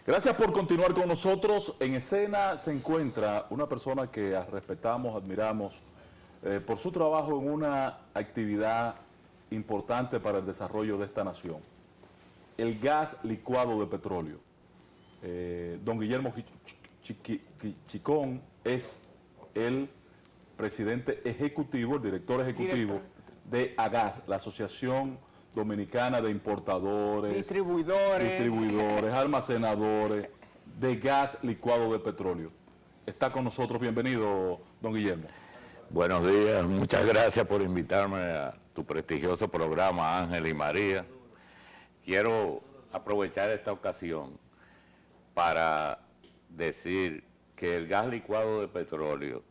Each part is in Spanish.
Gracias por continuar con nosotros. En escena se encuentra una persona que respetamos, admiramos, por su trabajo en una actividad importante para el desarrollo de esta nación. El gas licuado de petróleo. Don Guillermo Chicón es el presidente ejecutivo, el director ejecutivo de AGAS, la Asociación Dominicana de Importadores, distribuidores, almacenadores de gas licuado de petróleo. Está con nosotros, bienvenido, don Guillermo. Buenos días, muchas gracias por invitarme a tu prestigioso programa, Ángel y María. Quiero aprovechar esta ocasión para decir que el gas licuado de petróleo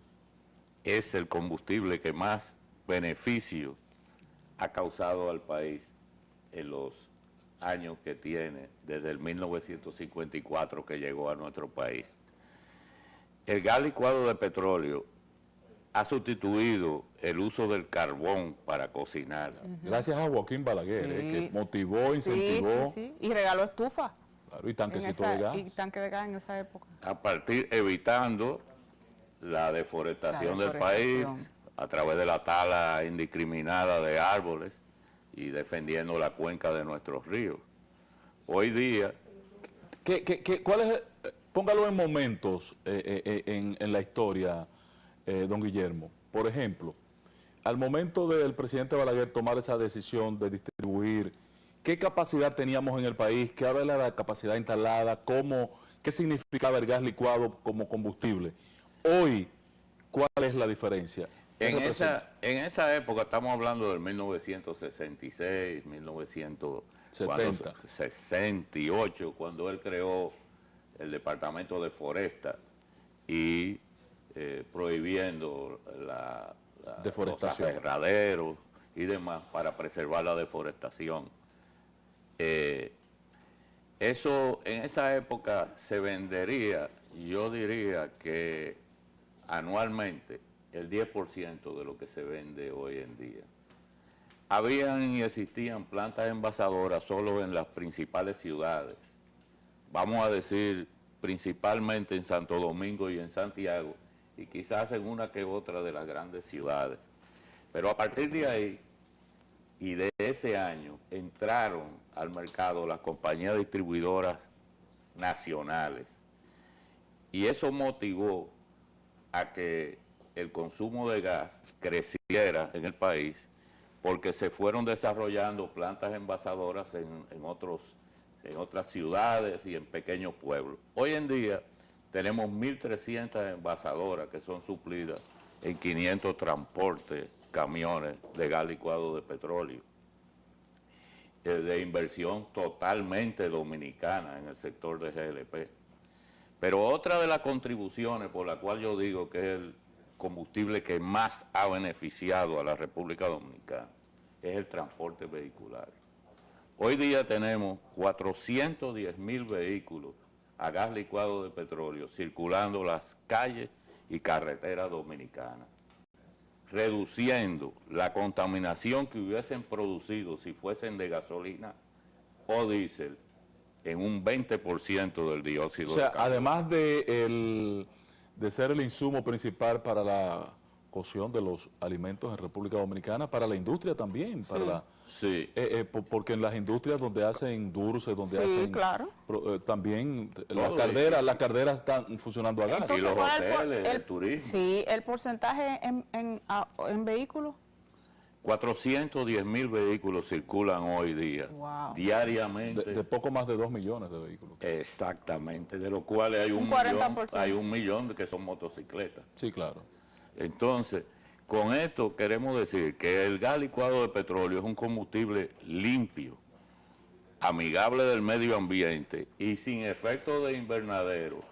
es el combustible que más beneficio ha causado al país en los años que tiene, desde el 1954 que llegó a nuestro país. El gas licuado de petróleo ha sustituido el uso del carbón para cocinar. Gracias a Joaquín Balaguer, que motivó, incentivó. Y regaló estufa. Claro, y tanquecito de gas. Y tanque de gas en esa época. Evitando la deforestación del país a través de la tala indiscriminada de árboles y defendiendo la cuenca de nuestros ríos. Hoy día... ¿Cuál es? Póngalo en momentos en la historia, don Guillermo. Por ejemplo, al momento del presidente Balaguer tomar esa decisión de distribuir, ¿qué capacidad teníamos en el país? ¿Qué era la capacidad instalada? ¿Qué significaba el gas licuado como combustible? Hoy, ¿cuál es la diferencia? En esa época, estamos hablando del 1966, 1968, cuando él creó el Departamento de Foresta y prohibiendo los aserraderos y demás para preservar la deforestación. En esa época se vendería, yo diría que anualmente, el 10% de lo que se vende hoy en día. Habían y existían plantas envasadoras solo en las principales ciudades, vamos a decir principalmente en Santo Domingo y en Santiago, y quizás en una que otra de las grandes ciudades. Pero a partir de ahí y de ese año entraron al mercado las compañías distribuidoras nacionales, y eso motivó a que el consumo de gas creciera en el país, porque se fueron desarrollando plantas envasadoras en otras ciudades y en pequeños pueblos. Hoy en día tenemos 1.300 envasadoras que son suplidas en 500 transportes, camiones de gas licuado de petróleo, de inversión totalmente dominicana en el sector de GLP. Pero otra de las contribuciones por la cual yo digo que es el combustible que más ha beneficiado a la República Dominicana es el transporte vehicular. Hoy día tenemos 410.000 vehículos a gas licuado de petróleo circulando las calles y carreteras dominicanas, reduciendo la contaminación que hubiesen producido si fuesen de gasolina o diésel en un 20% del dióxido de carbono. Además de ser el insumo principal para la cocción de los alimentos en República Dominicana, para la industria también, porque en las industrias donde hacen dulces, donde hacen... Claro. También las calderas están funcionando a gas. Entonces, y los hoteles, el turismo. Sí, el porcentaje en vehículos. 410.000 vehículos circulan hoy día, diariamente. De poco más de 2 millones de vehículos. Exactamente, de los cuales hay un millón que son motocicletas. Sí, claro. Entonces, con esto queremos decir que el gas licuado de petróleo es un combustible limpio, amigable del medio ambiente y sin efecto de invernadero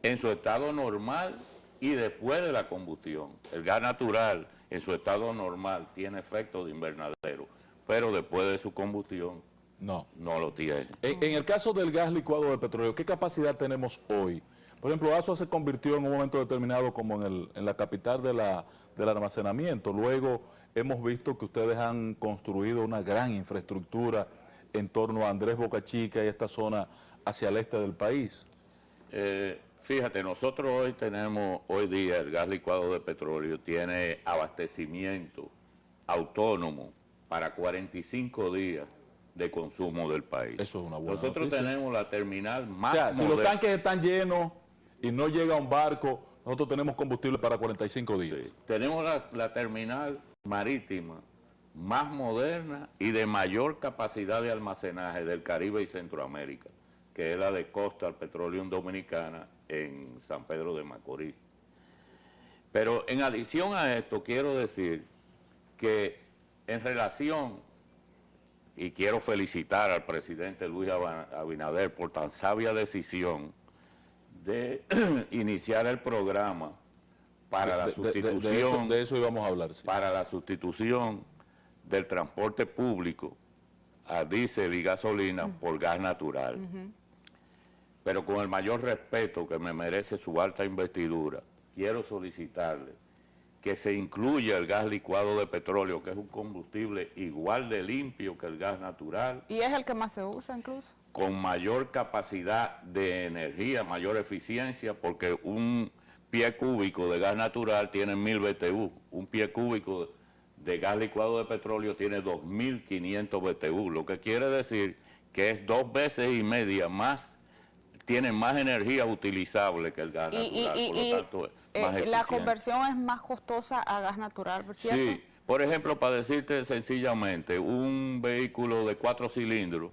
en su estado normal y después de la combustión. El gas natural en su estado normal tiene efecto de invernadero, pero después de su combustión no lo tiene. En el caso del gas licuado de petróleo, ¿qué capacidad tenemos hoy? Por ejemplo, Azua se convirtió en un momento determinado como en la capital del almacenamiento. Luego hemos visto que ustedes han construido una gran infraestructura en torno a Andrés Bocachica y esta zona hacia el este del país. Fíjate, nosotros hoy día el gas licuado de petróleo tiene abastecimiento autónomo para 45 días de consumo del país. Eso es una buena Nosotros noticia. tenemos la terminal O más sea, si los moderna. tanques están llenos y no llega un barco, nosotros tenemos combustible para 45 días. Sí, tenemos la terminal marítima más moderna y de mayor capacidad de almacenaje del Caribe y Centroamérica, que es la de Coastal Petroleum Dominicana en San Pedro de Macorís. Pero en adición a esto, quiero decir que en relación, y quiero felicitar al presidente Luis Abinader por tan sabia decisión de iniciar el programa para la sustitución De eso íbamos a hablar, sí. para la sustitución del transporte público a diésel y gasolina por gas natural. Pero con el mayor respeto que me merece su alta investidura, quiero solicitarle que se incluya el gas licuado de petróleo, que es un combustible igual de limpio que el gas natural, Y es el que más se usa incluso. con mayor capacidad de energía, mayor eficiencia, porque un pie cúbico de gas natural tiene 1000 BTU, un pie cúbico de gas licuado de petróleo tiene 2500 BTU, lo que quiere decir que es 2 veces y media más, tiene más energía utilizable que el gas natural, por lo tanto es más la eficiente. conversión es más costosa a gas natural, ¿cierto? Sí, por ejemplo, para decirte sencillamente, un vehículo de 4 cilindros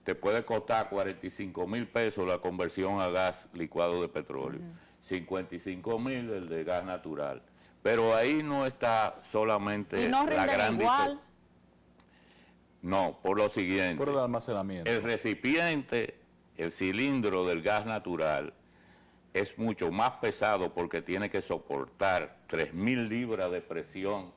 te puede costar 45,000 pesos la conversión a gas licuado de petróleo, 55,000 el de gas natural. Pero ahí no está solamente ¿Y no la rinden gran igual? diferencia. No, por lo siguiente. Por el almacenamiento. El recipiente, el cilindro del gas natural, es mucho más pesado porque tiene que soportar 3.000 libras de presión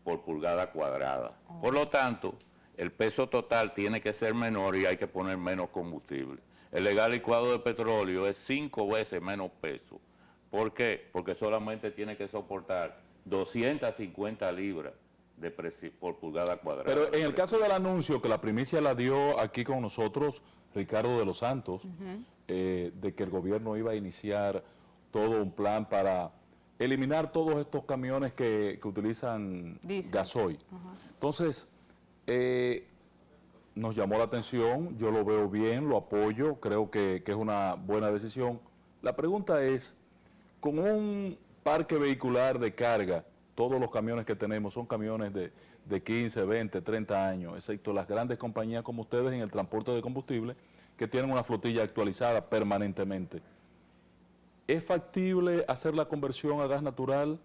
por pulgada cuadrada. Por lo tanto, el peso total tiene que ser menor y hay que poner menos combustible. El gas licuado de petróleo es 5 veces menos peso. ¿Por qué? Porque solamente tiene que soportar 250 libras de presión por pulgada cuadrada. Pero en el caso del anuncio, que la primicia la dio aquí con nosotros Ricardo de los Santos, de que el gobierno iba a iniciar todo un plan para eliminar todos estos camiones que utilizan Diésel. gasoil. Entonces, nos llamó la atención, yo lo veo bien, lo apoyo, creo que es una buena decisión. La pregunta es, con un parque vehicular de carga, todos los camiones que tenemos son camiones de 15, 20, 30 años, excepto las grandes compañías como ustedes en el transporte de combustible, que tienen una flotilla actualizada permanentemente. ¿Es factible hacer la conversión a gas natural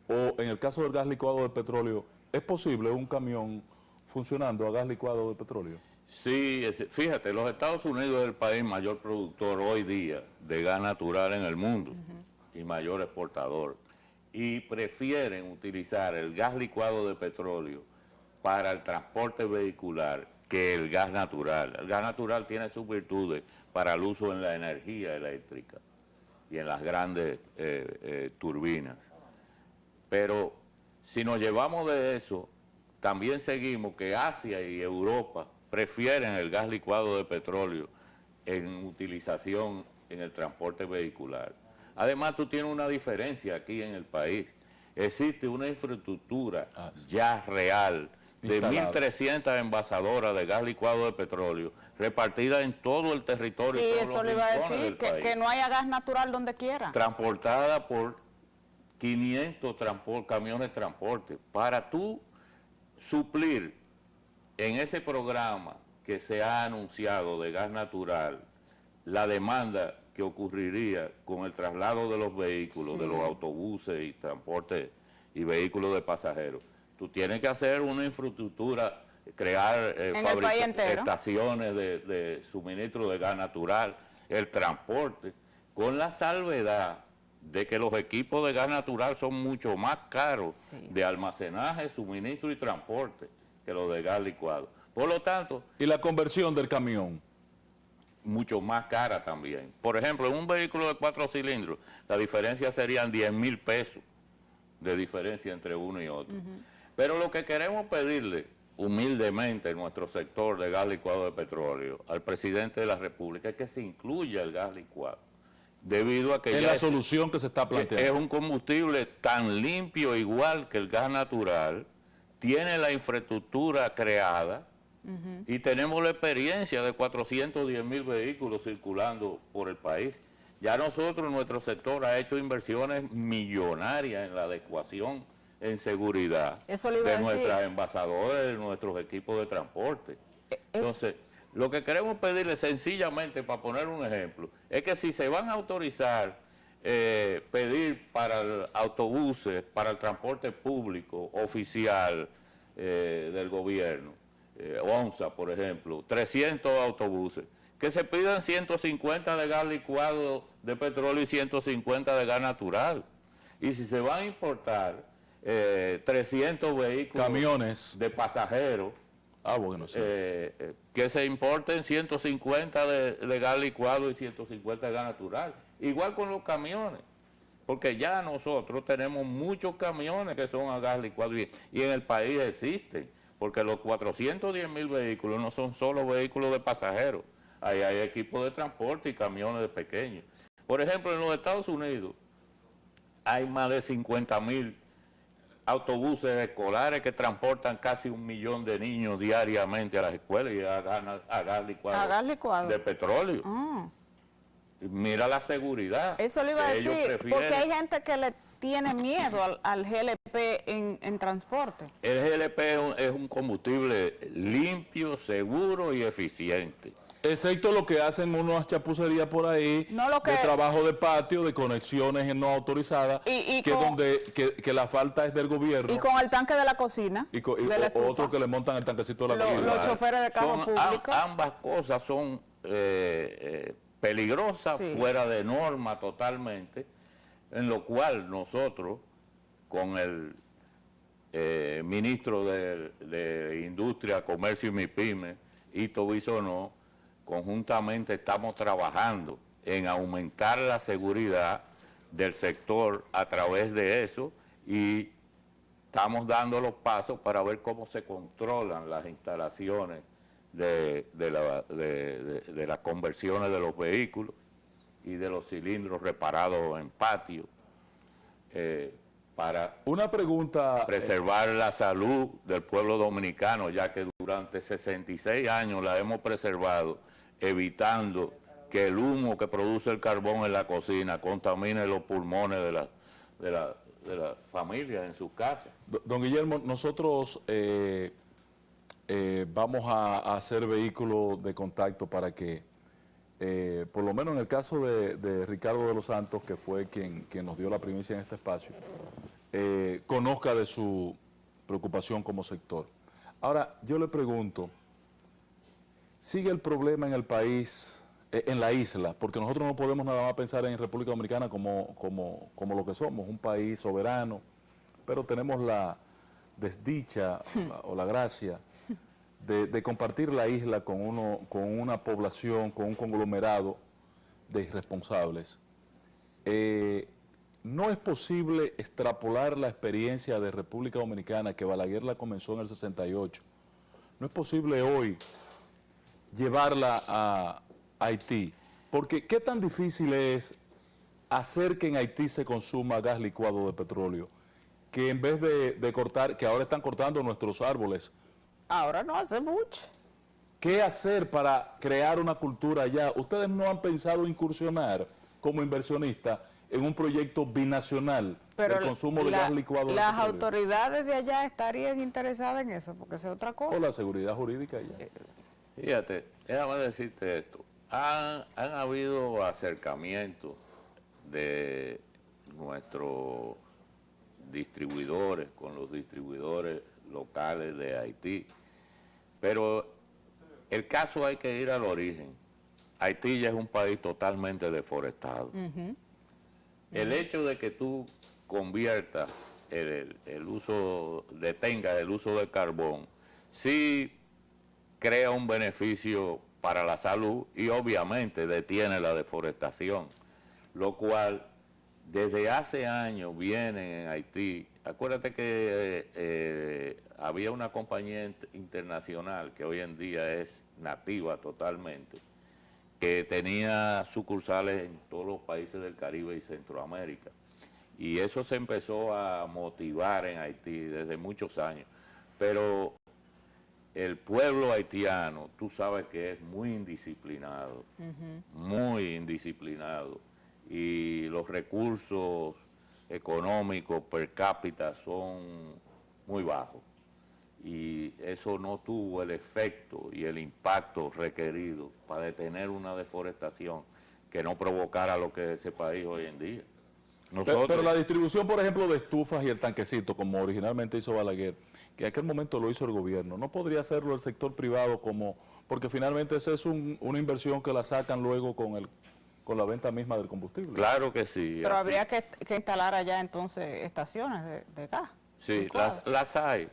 o en el caso del gas licuado de petróleo, es posible un camión funcionando a gas licuado de petróleo? Sí, fíjate, los Estados Unidos es el país mayor productor hoy día de gas natural en el mundo y mayor exportador. Y prefieren utilizar el gas licuado de petróleo para el transporte vehicular que el gas natural. El gas natural tiene sus virtudes para el uso en la energía eléctrica y en las grandes turbinas. Pero si nos llevamos de eso, también seguimos que Asia y Europa prefieren el gas licuado de petróleo en utilización en el transporte vehicular. Además, tú tienes una diferencia aquí en el país. Existe una infraestructura ya real de 1.300 envasadoras de gas licuado de petróleo repartidas en todo el territorio. Sí, y todos eso los le iba a rincones decir, del país. que no haya gas natural donde quiera. Transportada por 500 camiones de transporte. Para tú suplir en ese programa que se ha anunciado de gas natural la demanda que ocurriría con el traslado de los vehículos, de los autobuses y transporte y vehículos de pasajeros. Tú tienes que hacer una infraestructura, crear estaciones de suministro de gas natural, el transporte, con la salvedad de que los equipos de gas natural son mucho más caros de almacenaje, suministro y transporte que los de gas licuado. Por lo tanto... ¿Y la conversión del camión? Mucho más cara también. Por ejemplo, en un vehículo de 4 cilindros, la diferencia serían 10,000 pesos de diferencia entre uno y otro. Pero lo que queremos pedirle humildemente en nuestro sector de gas licuado de petróleo al presidente de la República es que se incluya el gas licuado, debido a que Es ya la solución que se está es planteando. un combustible tan limpio igual que el gas natural, tiene la infraestructura creada y tenemos la experiencia de 410,000 vehículos circulando por el país. Ya nosotros, nuestro sector, ha hecho inversiones millonarias en la adecuación en seguridad Eso le iba a de decir. nuestras envasadoras, de nuestros equipos de transporte. Entonces, lo que queremos pedirle sencillamente, para poner un ejemplo, es que si se van a autorizar pedir para autobuses, para el transporte público oficial del gobierno, ONSA, por ejemplo, 300 autobuses, que se pidan 150 de gas licuado de petróleo y 150 de gas natural. Y si se van a importar 300 vehículos, Camiones. de pasajeros, Bueno, sí. que se importen 150 de gas licuado y 150 de gas natural. Igual con los camiones, porque ya nosotros tenemos muchos camiones que son a gas licuado y en el país existen, porque los 410,000 vehículos no son solo vehículos de pasajeros, ahí hay equipos de transporte y camiones de pequeños. Por ejemplo, en los Estados Unidos hay más de 50,000 autobuses escolares que transportan casi 1,000,000 de niños diariamente a las escuelas y a gas licuado, A gas licuado. de petróleo. Ah, Mira la seguridad. eso le iba a que ellos decir, prefieren. porque hay gente que le tiene miedo al GLP en transporte. El GLP es un combustible limpio, seguro y eficiente. Excepto lo que hacen unas chapucerías por ahí, No lo que- de trabajo de patio, de conexiones no autorizadas, Y que, con- que la falta es del gobierno. Y con el tanque de la cocina, y de la estufa. otros que le montan el tanquecito de la Los comida. choferes de carro Son público. ambas cosas son peligrosas, Sí. fuera de norma totalmente, en lo cual nosotros, con el ministro de Industria, Comercio y MIPYME, Ito Bisonó, conjuntamente estamos trabajando en aumentar la seguridad del sector a través de eso y estamos dando los pasos para ver cómo se controlan las instalaciones de las conversiones de los vehículos y de los cilindros reparados en patio para Una pregunta, preservar la salud del pueblo dominicano, ya que durante 66 años la hemos preservado, evitando que el humo que produce el carbón en la cocina contamine los pulmones de la familia en sus casas. don Guillermo, nosotros vamos a hacer vehículos de contacto para que, por lo menos en el caso de Ricardo de los Santos, que fue quien nos dio la primicia en este espacio, conozca de su preocupación como sector. Ahora, yo le pregunto, ¿sigue el problema en el país, en la isla? Porque nosotros no podemos nada más pensar en República Dominicana como lo que somos, un país soberano, pero tenemos la desdicha o la gracia de compartir la isla con una población, con un conglomerado de irresponsables. No es posible extrapolar la experiencia de República Dominicana, que Balaguer la comenzó en el 68. No es posible hoy llevarla a Haití, porque ¿qué tan difícil es hacer que en Haití se consuma gas licuado de petróleo? Que en vez de cortar, que ahora están cortando nuestros árboles, Ahora no hace mucho. ¿qué hacer para crear una cultura allá? ¿Ustedes no han pensado incursionar como inversionistas en un proyecto binacional del consumo de gas licuado de las petróleo? autoridades de allá estarían interesadas en eso, porque eso es otra cosa. O la seguridad jurídica allá. Fíjate, déjame decirte esto. Han habido acercamientos de nuestros distribuidores con los distribuidores locales de Haití, pero el caso hay que ir al origen. Haití ya es un país totalmente deforestado. El hecho de que tú conviertas detengas el uso del carbón, sí crea un beneficio para la salud y obviamente detiene la deforestación, lo cual desde hace años viene en Haití. Acuérdate que había una compañía internacional que hoy en día es nativa totalmente, que tenía sucursales en todos los países del Caribe y Centroamérica. Y eso se empezó a motivar en Haití desde muchos años. Pero el pueblo haitiano, tú sabes que es muy indisciplinado, muy indisciplinado. Y los recursos económicos per cápita son muy bajos. Y eso no tuvo el efecto y el impacto requerido para detener una deforestación que no provocara lo que es ese país hoy en día. Pero la distribución, por ejemplo, de estufas y el tanquecito, como originalmente hizo Balaguer, que en aquel momento lo hizo el gobierno, ¿no podría hacerlo el sector privado porque finalmente esa es una inversión que la sacan luego con la venta misma del combustible? Claro que sí. Pero así. habría que instalar allá entonces estaciones de gas. Sí, las hay.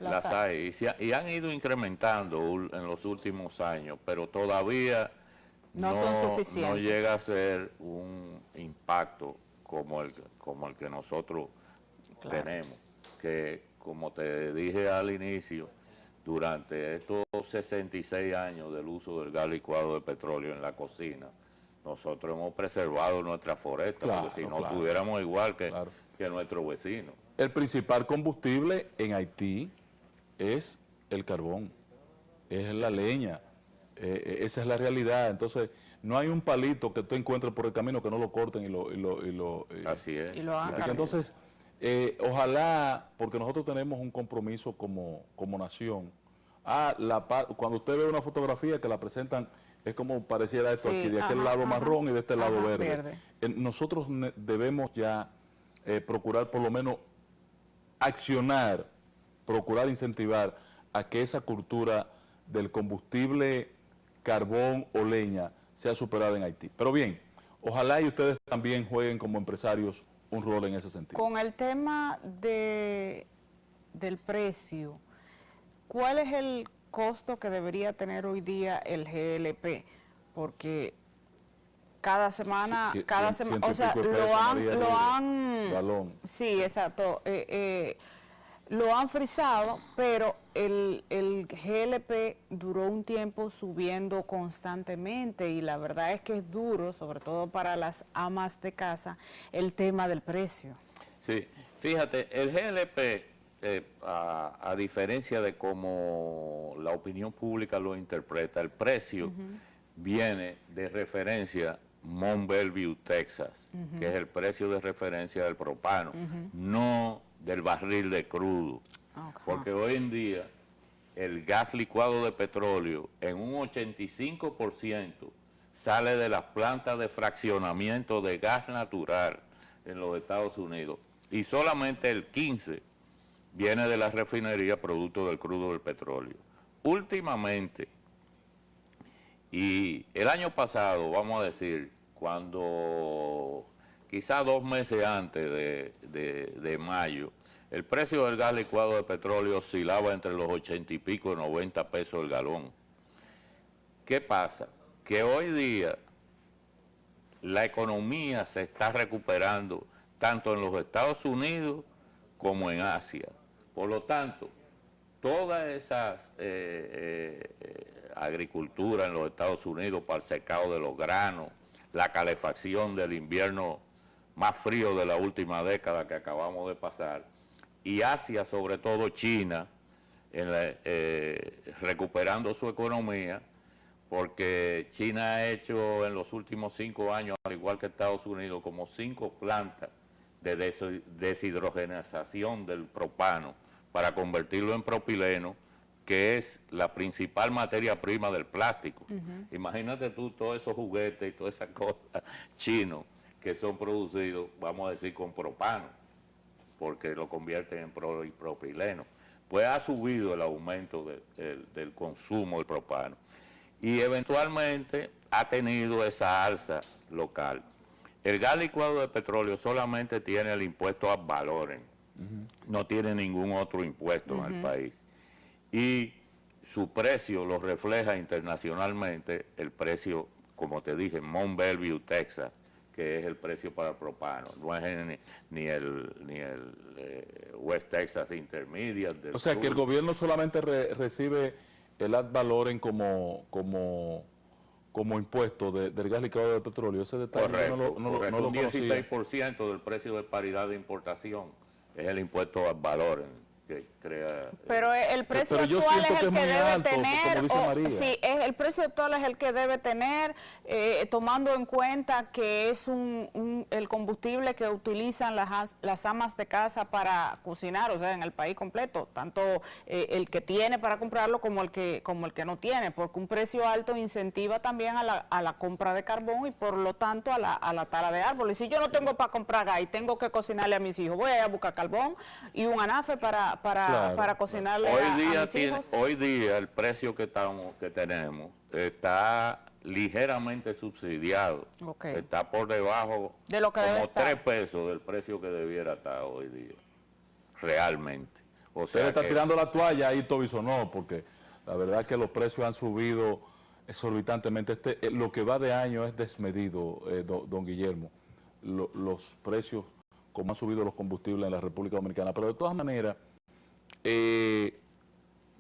Y han ido incrementando en los últimos años, pero todavía no son suficientes. No llega a ser un impacto como el que nosotros tenemos. Que, como te dije al inicio, durante estos 66 años del uso del gas licuado de petróleo en la cocina, nosotros hemos preservado nuestra foresta, porque si no estuviéramos igual que nuestros vecinos. El principal combustible en Haití es el carbón, es la leña, esa es la realidad. Entonces, no hay un palito que tú encuentres por el camino que no lo corten y lo así es. Y lo hagan. Entonces, ojalá, porque nosotros tenemos un compromiso como nación. Cuando usted ve una fotografía que la presentan, es como pareciera esto aquí, de aquel lado marrón y de este lado verde. Nosotros debemos ya procurar por lo menos accionar, procurar incentivar a que esa cultura del combustible, carbón o leña sea superada en Haití. Pero bien, ojalá y ustedes también jueguen como empresarios un rol en ese sentido. Con el tema del precio, ¿cuál es el costo que debería tener hoy día el GLP? Porque cada semana, o sea, sí, exacto, lo han frisado, pero el GLP duró un tiempo subiendo constantemente y la verdad es que es duro, sobre todo para las amas de casa, el tema del precio. Sí, fíjate, el GLP, a diferencia de cómo la opinión pública lo interpreta, el precio viene de referencia Mont Belvieu, Texas, que es el precio de referencia del propano, no del barril de crudo. Porque hoy en día el gas licuado de petróleo en un 85% sale de las plantas de fraccionamiento de gas natural en los Estados Unidos y solamente el 15% viene de la refinería producto del crudo del petróleo. Últimamente, y el año pasado, vamos a decir, cuando quizás 2 meses antes de mayo, el precio del gas licuado de petróleo oscilaba entre los 80 y pico y 90 pesos el galón. ¿Qué pasa? Que hoy día la economía se está recuperando tanto en los Estados Unidos como en Asia. Por lo tanto, todas esas agricultura en los Estados Unidos para el secado de los granos, la calefacción del invierno más frío de la última década que acabamos de pasar, y Asia, sobre todo China, recuperando su economía, porque China ha hecho en los últimos 5 años, al igual que Estados Unidos, como 5 plantas de deshidrogenización del propano para convertirlo en propileno, que es la principal materia prima del plástico. Imagínate tú todos esos juguetes y todas esas cosas chinos que son producidos, vamos a decir, con propano, porque lo convierten en propileno. Pues ha subido el aumento del consumo del propano y eventualmente ha tenido esa alza local. El gas licuado de petróleo solamente tiene el impuesto ad valorem, no tiene ningún otro impuesto en el país. Y su precio lo refleja internacionalmente el precio, como te dije, Mont Belvieu, Texas, que es el precio para el propano, no es ni el West Texas Intermediate. Del O sea, que el sur. gobierno solamente recibe el ad valorem como impuesto del gas licuado de petróleo. Ese detalle Correcto, yo no correcto. lo Un conocía. 16% del precio de paridad de importación es el impuesto al valor que crea. Pero el precio pero yo actual siento es que el es que muy debe alto, tener, como dice María. sí, el precio actual es el que debe tener, tomando en cuenta que es el combustible que utilizan las amas de casa para cocinar, o sea, en el país completo, tanto el que tiene para comprarlo como el que no tiene, porque un precio alto incentiva también a la compra de carbón y por lo tanto a la tala de árboles. Si yo no tengo para comprar gas y tengo que cocinarle a mis hijos, voy a ir a buscar carbón y un anafe para cocinarle a mis hijos. Hoy día el precio que tenemos está ligeramente subsidiado. Okay. Está por debajo De lo que debe como estar. 3 pesos del precio que debiera estar hoy día, realmente. O Usted sea está que tirando la toalla ahí, Tobisonó, porque la verdad es que los precios han subido exorbitantemente. Lo que va de año es desmedido, don Guillermo, los precios, como han subido los combustibles en la República Dominicana. Pero de todas maneras,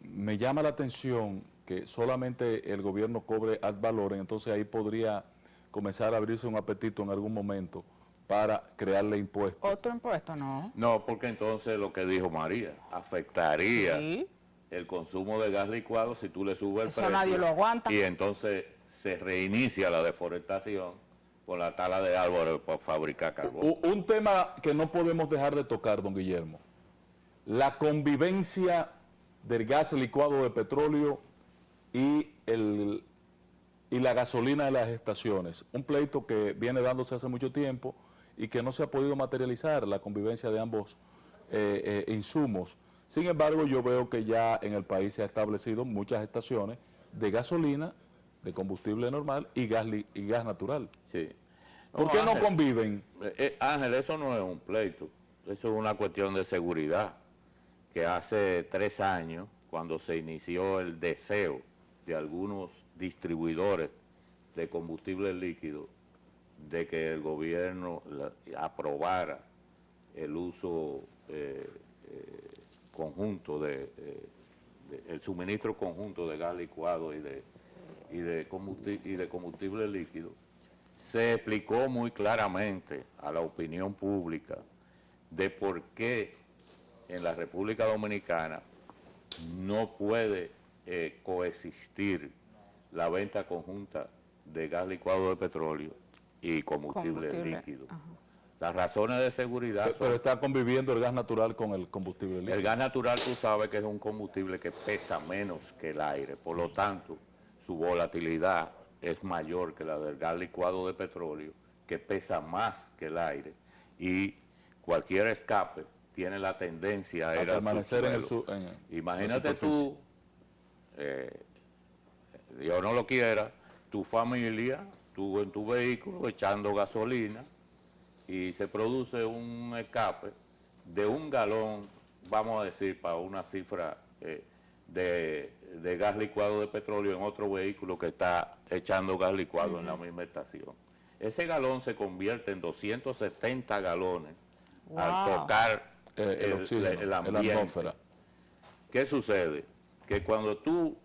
me llama la atención que solamente el gobierno cobre ad valorem, entonces ahí podría comenzar a abrirse un apetito en algún momento para crearle impuestos. Otro impuesto, no. no, porque entonces lo que dijo María, afectaría Sí. el consumo de gas licuado si tú le subes el Eso precio. nadie lo aguanta. Y entonces se reinicia la deforestación con la tala de árboles para fabricar carbón. Un tema que no podemos dejar de tocar, don Guillermo, la convivencia del gas licuado de petróleo y la gasolina de las estaciones. Un pleito que viene dándose hace mucho tiempo y que no se ha podido materializar, la convivencia de ambos insumos. Sin embargo, yo veo que ya en el país se ha establecido muchas estaciones de gasolina, de combustible normal y gas natural. Sí. ¿Por qué no Ángel, conviven? Ángel, eso no es un pleito, eso es una cuestión de seguridad, que hace 3 años, cuando se inició el deseo de algunos distribuidores de combustible líquido de que el gobierno aprobara el uso conjunto el suministro conjunto de gas licuado y de combustible líquido, se explicó muy claramente a la opinión pública de por qué en la República Dominicana no puede coexistir la venta conjunta de gas licuado de petróleo y combustible líquido. Ajá. Las razones de seguridad son... Pero está conviviendo el gas natural con el combustible líquido. El gas natural, tú sabes que es un combustible que pesa menos que el aire, por lo tanto, su volatilidad es mayor que la del gas licuado de petróleo, que pesa más que el aire, y cualquier escape tiene la tendencia a ir al permanecer en subsuelo. el Imagínate la superficie. tú, Dios no lo quiera, tu familia, tú en tu vehículo echando gasolina y se produce un escape de 1 galón, vamos a decir, para una cifra de gas licuado de petróleo en otro vehículo que está echando gas licuado en la misma estación. Ese galón se convierte en 270 galones al tocar el oxígeno, el ambiente. la atmósfera. ¿Qué sucede? Que cuando tú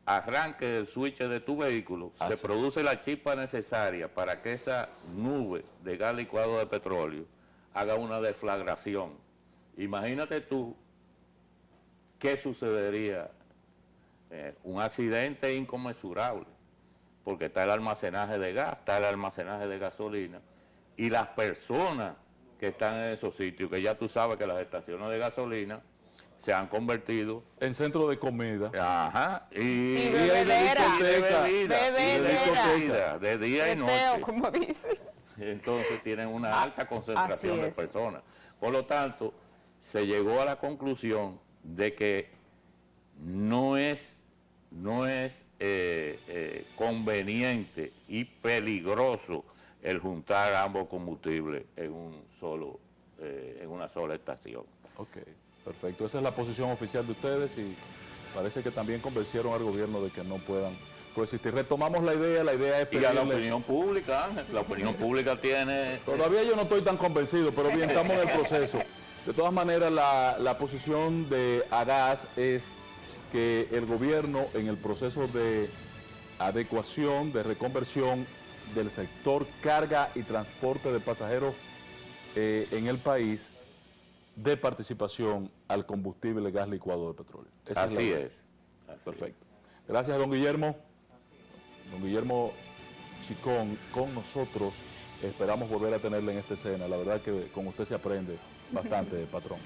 arranques el switch de tu vehículo, se produce la chispa necesaria para que esa nube de gas licuado de petróleo haga una deflagración. Imagínate tú qué sucedería, un accidente inconmensurable, porque está el almacenaje de gas, está el almacenaje de gasolina, y las personas que están en esos sitios, que ya tú sabes que las estaciones de gasolina se han convertido En centro de comida. ajá, y bebedera. de bebida, Bebedera. de día y Teteo, noche. como dice. Entonces tienen una alta concentración así de es. personas. Por lo tanto, se llegó a la conclusión de que no es conveniente y peligroso el juntar ambos combustibles en una sola estación. Ok, perfecto. Esa es la posición oficial de ustedes y parece que también convencieron al gobierno de que no puedan coexistir. Retomamos la idea es Y a la pedirle... opinión pública, Ángel, la opinión pública tiene... Todavía yo no estoy tan convencido, pero bien, estamos en el proceso. De todas maneras, la posición de AGAS es que el gobierno, en el proceso de adecuación, de reconversión del sector carga y transporte de pasajeros en el país, de participación al combustible gas licuado de petróleo. Esa Así la idea. es. Perfecto. Gracias, don Guillermo. Don Guillermo Chicón, con nosotros. Esperamos volver a tenerle en esta escena. La verdad que con usted se aprende bastante, patrón.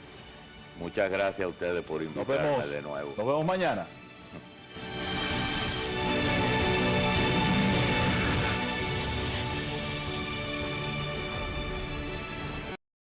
Muchas gracias a ustedes por invitarme de nuevo. Nos vemos mañana.